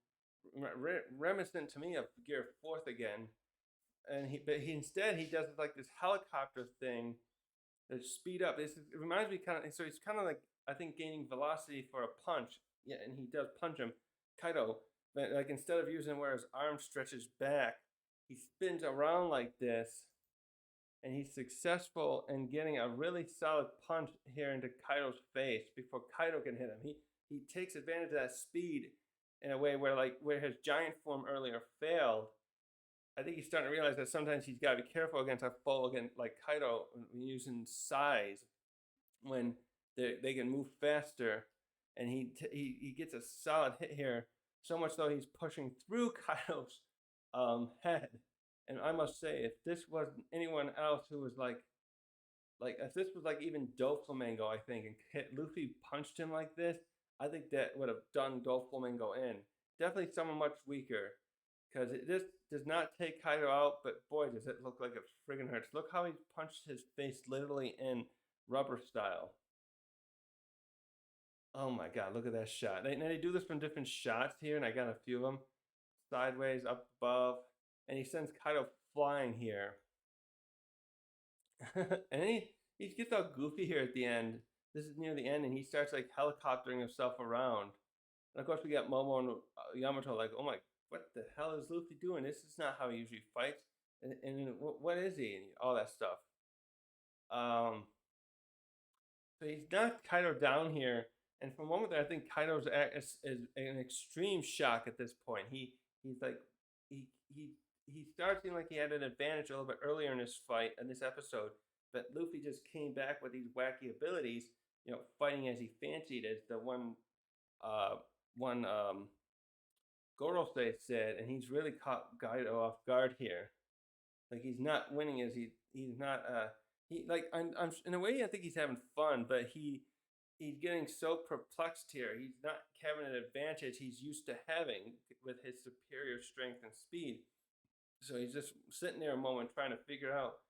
reminiscent to me of Gear Fourth again. And he does like this helicopter thing to speed up. It reminds me kind of, so he's kind of like I think gaining velocity for a punch. Yeah, and he does punch him, Kaido. But like instead of using where his arm stretches back, he spins around like this, and he's successful in getting a really solid punch here into Kaido's face before Kaido can hit him. He takes advantage of that speed in a way where his giant form earlier failed. I think he's starting to realize that sometimes he's got to be careful against a foe against like Kaido using size when they can move faster, and he gets a solid hit here. So much so he's pushing through Kaido's head. And I must say, if this was anyone else who was like if this was like even Doflamingo, I think, and Luffy punched him like this, I think that would have done Doflamingo in. Definitely someone much weaker, because this does not take Kaido out, but boy, does it look like it friggin' hurts. Look how he punched his face literally in rubber style. Oh my god, look at that shot. They do this from different shots here, and I got a few of them. Sideways, up above, and he sends Kaido flying here. And he gets all goofy here at the end. This is near the end, and he starts like helicoptering himself around. And of course, we got Momo and Yamato like, oh my, what the hell is Luffy doing? This is not how he usually fights. And what is he? And all that stuff. So he's knocked Kaido down here, and for a moment there, I think Kaido's is an extreme shock at this point. He's like he starts seeming like he had an advantage a little bit earlier in this fight in this episode, but Luffy just came back with these wacky abilities, fighting as he fancied, as the one Gorosei said, and he's really caught Kaido off guard here. Like he's not winning as he's not he like I'm in a way I think he's having fun, but he's getting so perplexed here. He's not having an advantage he's used to having with his superior strength and speed. So he's just sitting there a moment trying to figure out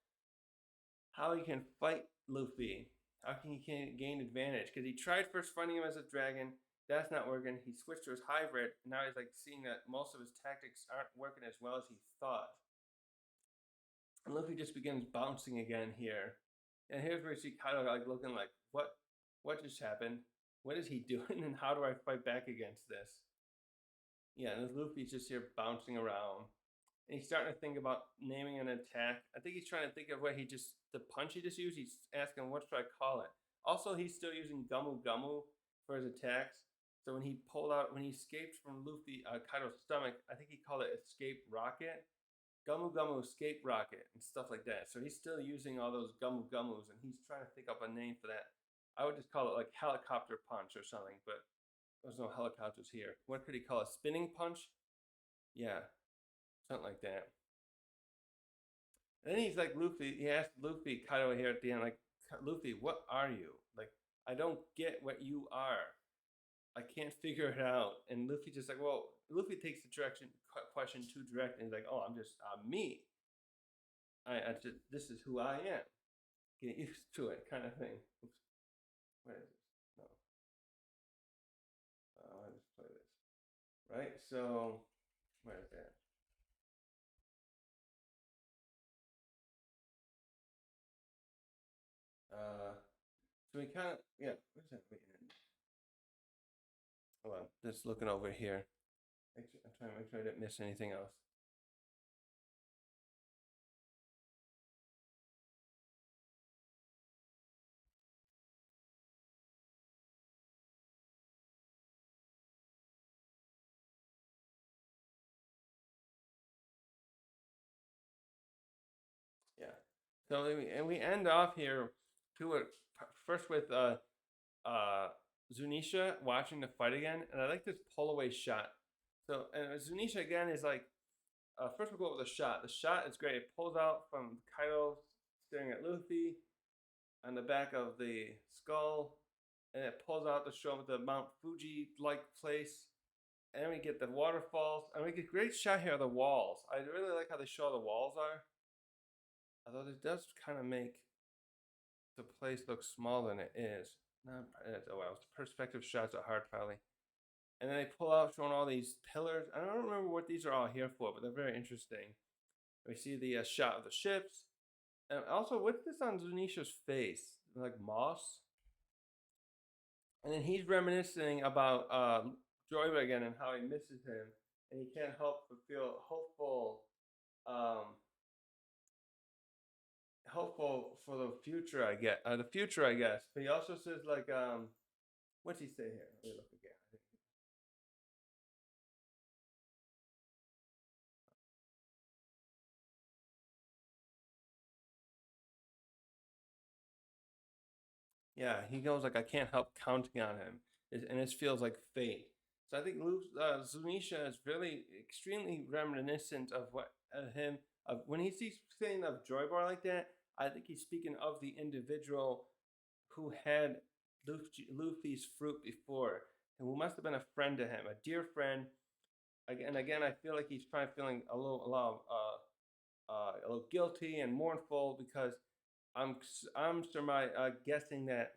how he can fight Luffy. How can he gain advantage? Because he tried first fighting him as a dragon. That's not working. He switched to his hybrid. And now he's like seeing that most of his tactics aren't working as well as he thought. And Luffy just begins bouncing again here. And here's where you see Kaido like looking like, what just happened? What is he doing? And how do I fight back against this? Yeah, and Luffy's just here bouncing around. And he's starting to think about naming an attack. I think he's trying to think of the punch he just used. He's asking, what should I call it? Also, he's still using Gumu Gumu for his attacks. So when he escaped from Kaido's stomach, I think he called it Escape Rocket. Gumu Gumu Escape Rocket and stuff like that. So he's still using all those Gumu Gumus, and he's trying to think up a name for that. I would just call it like Helicopter Punch or something, but there's no helicopters here. What could he call it? Spinning Punch? Yeah, something like that. And then he's like Luffy. He asked Luffy, Kaido here at the end, like, Luffy, what are you? Like, I don't get what you are. I can't figure it out. And Luffy just like, well, Luffy takes the question too direct, and he's like, oh, I'm me. I just, this is who I am. Get used to it, kind of thing. Oops, where is this? No, I'll just play this. Right. So where is that? So we kind of yeah. Where's that? Wait, hold on. Just looking over here. I'm trying to make sure I didn't miss anything else. Yeah. So we end off here to it first with uh Zunisha watching the fight again, and I like this pull away shot. So and Zunisha again is like first we'll go over the shot. The shot is great. It pulls out from Kaido staring at Luffy on the back of the skull, and it pulls out to show the Mount Fuji like place. And then we get the waterfalls, and we get a great shot here of the walls. I really like how they show the walls are, although it does kind of make the place looks smaller than it is. Not, oh well, perspective shots are hard probably. And then they pull out showing all these pillars. I don't remember what these are all here for, but they're very interesting. We see the shot of the ships. And also, what's this on Zunisha's face? Like moss? And then he's reminiscing about Joy again and how he misses him. And he can't help but feel um, hopeful for the future. The future, I guess. But he also says like, what's he say here? Let me look again. Yeah, he goes like, I can't help counting on him, and this feels like fate. So I think Zunisha is really extremely reminiscent of what him of when he sees saying of Joy Bar like that. I think he's speaking of the individual who had Luffy's fruit before, and who must have been a friend to him, a dear friend. Again, I feel like he's probably feeling a little guilty and mournful because I'm guessing that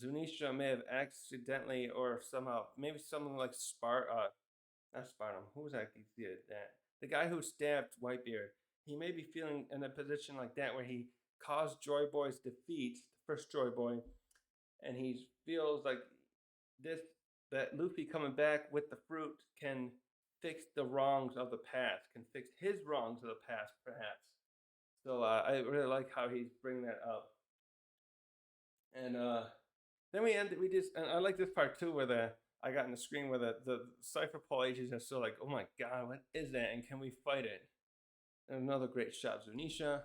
Zunisha may have accidentally or somehow maybe someone like not Spartam. Who was that? He did that. The guy who stabbed Whitebeard. He may be feeling in a position like that where he caused Joy Boy's defeat, the first Joy Boy, and he feels like this that Luffy coming back with the fruit can fix the wrongs of the past, can fix his wrongs of the past, perhaps. So I really like how he's bringing that up, and then we end. We just and I like this part too, where the I got in the screen where the cipher Paul agents are still like, oh my god, what is that? And can we fight it? And another great shot, Zunisha.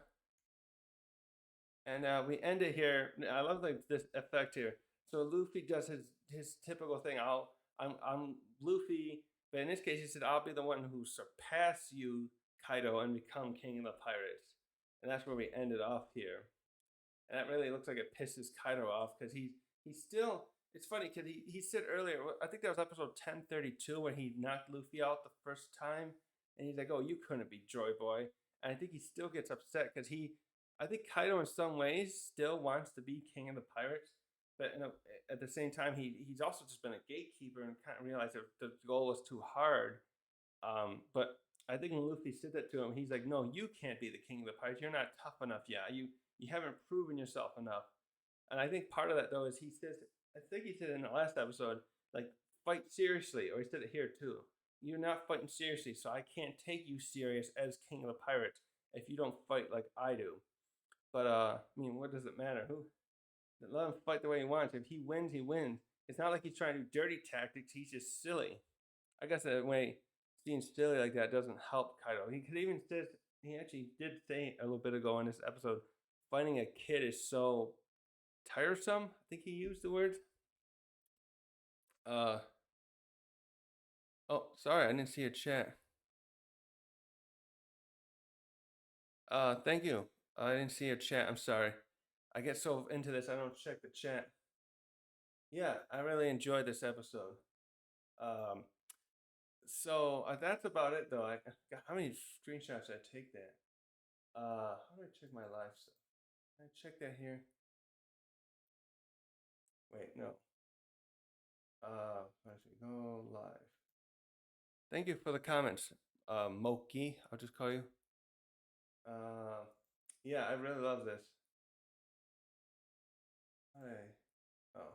And we end it here. I love this effect here. So Luffy does his typical thing. I'm Luffy, but in this case, he said, I'll be the one who surpass you, Kaido, and become king of the pirates. And that's where we ended off here. And that really looks like it pisses Kaido off because he still. It's funny because he said earlier. I think that was episode 1032 when he knocked Luffy out the first time, and he's like, "Oh, you couldn't be Joy Boy." And I think he still gets upset because I think Kaido in some ways still wants to be king of the pirates, but at the same time he's also just been a gatekeeper and kind of realized that the goal was too hard. But I think when Luffy said that to him, he's like, "No, you can't be the king of the pirates. You're not tough enough yet. You haven't proven yourself enough." And I think part of that though is he says, I think he said in the last episode, like fight seriously, or he said it here too. You're not fighting seriously, so I can't take you serious as king of the pirates if you don't fight like I do. But I mean, what does it matter? Who let him fight the way he wants. If he wins, he wins. It's not like he's trying to do dirty tactics. He's just silly. I guess that way, being silly like that doesn't help Kaido. He could even says he actually did say a little bit ago in this episode, fighting a kid is so tiresome. I think he used the words. Uh oh, sorry, I didn't see a chat. Thank you. I didn't see a chat. I'm sorry. I get so into this I don't check the chat. Yeah, I really enjoyed this episode. Um, so that's about it though. God, how many screenshots did I take that? How do I check my live stuff? Can I check that here? Wait, no. I should go live. Thank you for the comments, Moki. I'll just call you. Uh, yeah, I really love this. Hey, oh,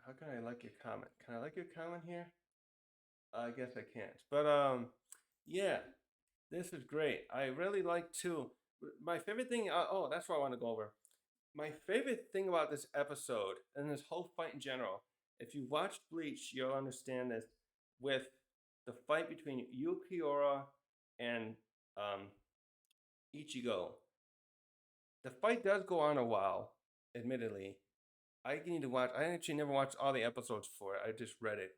how can I like your comment? Can I like your comment here? I guess I can't. But yeah, this is great. I really like too. My favorite thing. Oh, that's what I want to go over. My favorite thing about this episode and this whole fight in general. If you watched Bleach, you'll understand this. With the fight between Yukiora and um, Ichigo, the fight does go on a while. Admittedly, I need to watch. I actually never watched all the episodes for it. I just read it.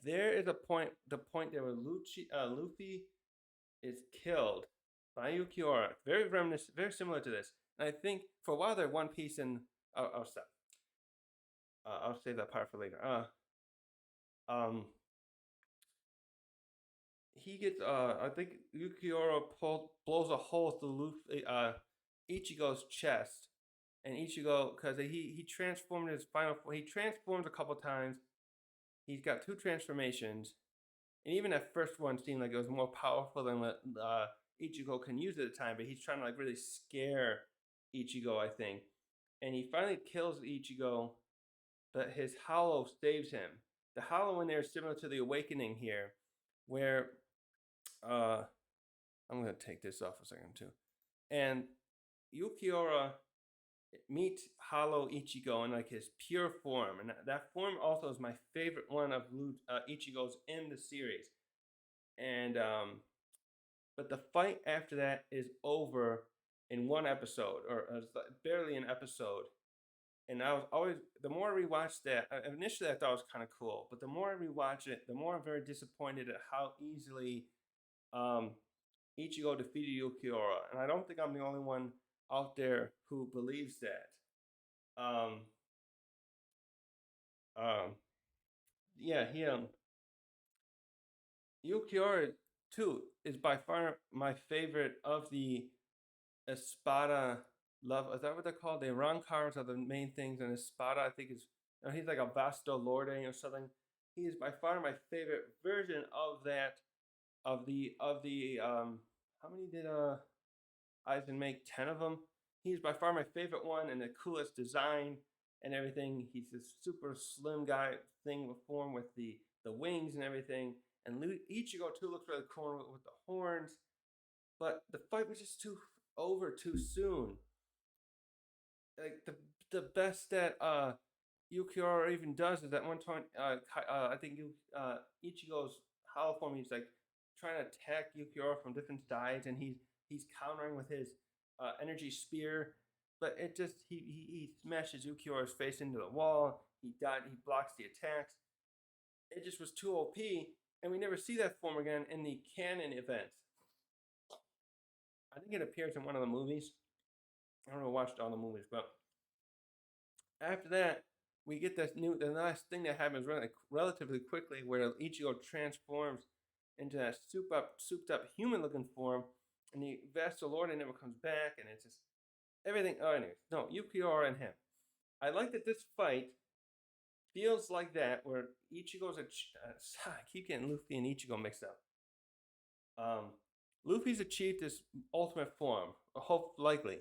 There is a point. The point there where Luffy is killed by Yukiora. Very reminiscent, very similar to this. And I think for a while they're One Piece, and I'll stop. I'll save that part for later. Um, he gets. I think Yukiora blows a hole through Ichigo's chest, and Ichigo, because he transformed his final. He transforms a couple times. He's got two transformations, and even that first one seemed like it was more powerful than what Ichigo can use at the time. But he's trying to like really scare Ichigo, I think, and he finally kills Ichigo. But his hollow saves him. The hollow in there is similar to the awakening here, where I'm gonna take this off a second too, and Yukiora meets Hollow Ichigo in like his pure form, and that form also is my favorite one of Ichigo's in the series. And but the fight after that is over in one episode, or barely an episode. And I was always, the more I rewatched that, initially I thought it was kind of cool, but the more I rewatch it, the more I'm very disappointed at how easily um, Ichigo defeated Yukiora. And I don't think I'm the only one out there who believes that. Um, um, yeah, Yukiora too is by far my favorite of the Espada love. Is that what they're called? The Rancars are the main things, and Espada I think is, you know, he's like a Vasto Lorde or something. He is by far my favorite version of that of the how many did Eisen make? 10 of them. He's by far my favorite one and the coolest design and everything. He's this super slim guy thing with form with the wings and everything. And Ichigo too looks really cool with the horns. But the fight was just too over too soon. Like the best that Yukiora even does is that one time I think Ichigo's hollow form, he's like trying to attack Yukiora from different sides, and he's countering with his energy spear, but it just he smashes Yukiora's face into the wall. He died. He blocks the attacks. It just was too OP, and we never see that form again in the canon events. I think it appears in one of the movies. I don't know, watched all the movies, but after that, we get the last thing that happens relatively quickly, where Ichigo transforms into that souped up human looking form, and the Vasto Lord never comes back, and it's just everything. Oh, anyways, no, Yukiora and him. I like that this fight feels like that, where Ichigo's I keep getting Luffy and Ichigo mixed up. Luffy's achieved this ultimate form, hope likely.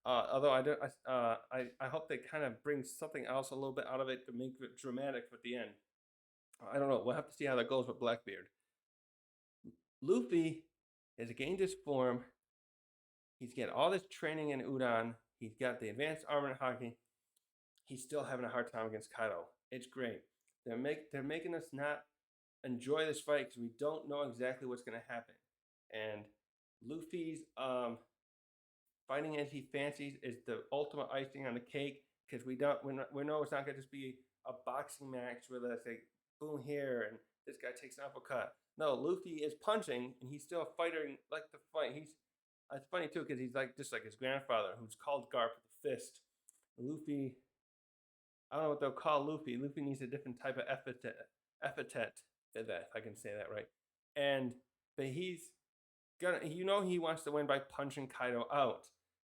Although I don't, I hope they kind of bring something else a little bit out of it to make it dramatic at the end. I don't know. We'll have to see how that goes with Blackbeard. Luffy has gained his form. He's got all this training in Udon. He's got the advanced armor and Haki. He's still having a hard time against Kaido. It's great. They're making us not enjoy this fight because we don't know exactly what's going to happen. And Luffy's fighting as he fancies is the ultimate icing on the cake, because we know it's not going to just be a boxing match where let's say boom here and this guy takes an uppercut. No, Luffy is punching, and he's still fighting like the fight. It's funny too because he's like just like his grandfather, who's called Garp the Fist. Luffy, I don't know what they'll call Luffy. Luffy needs a different type of epithet if I can say that right. And but he's gonna, he wants to win by punching Kaido out,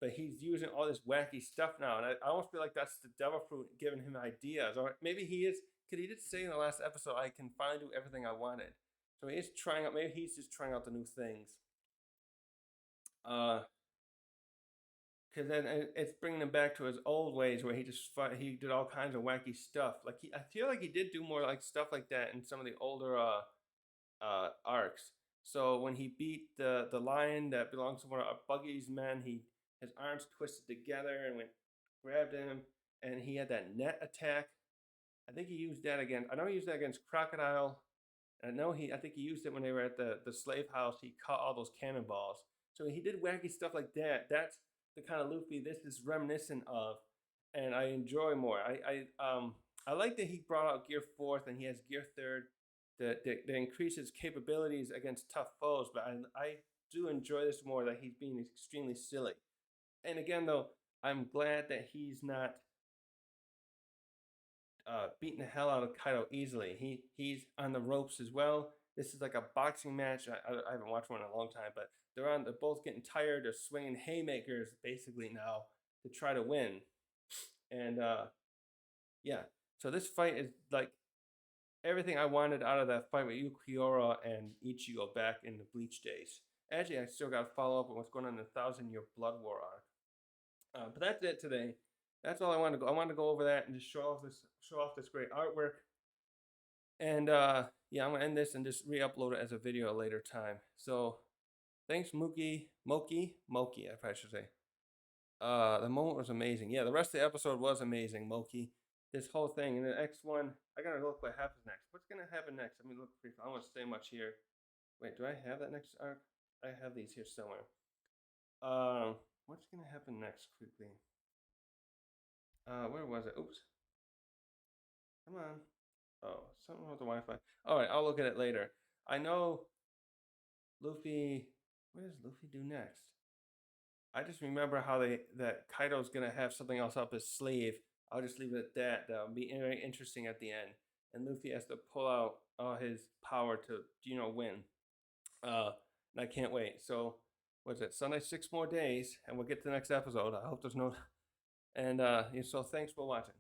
but he's using all this wacky stuff now, and I almost feel like that's the devil fruit giving him ideas, or maybe he is, because he did say in the last episode, "I can finally do everything I wanted." So he is trying out. Maybe he's just trying out the new things. Uh, because then it's bringing him back to his old ways where he did all kinds of wacky stuff. Like I feel like he did do more like stuff like that in some of the older arcs. So when he beat the lion that belongs to one of Buggy's men, his arms twisted together and went grabbed him, and he had that net attack. I think he used that again. I know he used that against Crocodile. I know I think he used it when they were at the slave house. He caught all those cannonballs. So he did wacky stuff like that. That's the kind of Luffy this is reminiscent of, and I enjoy more. I like that he brought out Gear Fourth and he has Gear Third that increases capabilities against tough foes. But I do enjoy this more that he's being extremely silly. And again, though, I'm glad that he's not beating the hell out of Kaido easily. He's on the ropes as well. This is like a boxing match. I haven't watched one in a long time, but they're both getting tired. They're swinging haymakers basically now to try to win. And yeah, so this fight is like everything I wanted out of that fight with Yukiora and Ichigo back in the Bleach days. Actually, I still got to follow up on what's going on in the 1,000-Year Blood War arc. But that's it today. That's all I wanted to go. I wanted to go over that and just show off this great artwork. And yeah, I'm gonna end this and just re-upload it as a video at a later time. So thanks, Moki. I probably should say. The moment was amazing. Yeah, the rest of the episode was amazing, Moki. This whole thing and the next one, I gotta look what happens next. What's gonna happen next? I mean, look, I don't want to say much here. Wait, do I have that next arc? I have these here somewhere. What's gonna happen next quickly? Where was it? Oops. Come on. Oh, something with the Wi-Fi. All right, I'll look at it later. I know Luffy. What does Luffy do next? I just remember how that Kaido's gonna have something else up his sleeve. I'll just leave it at that. That'll be very interesting at the end. And Luffy has to pull out all his power to win. And I can't wait. So what's it? Sunday, 6 more days, and we'll get to the next episode. I hope there's no. And so thanks for watching.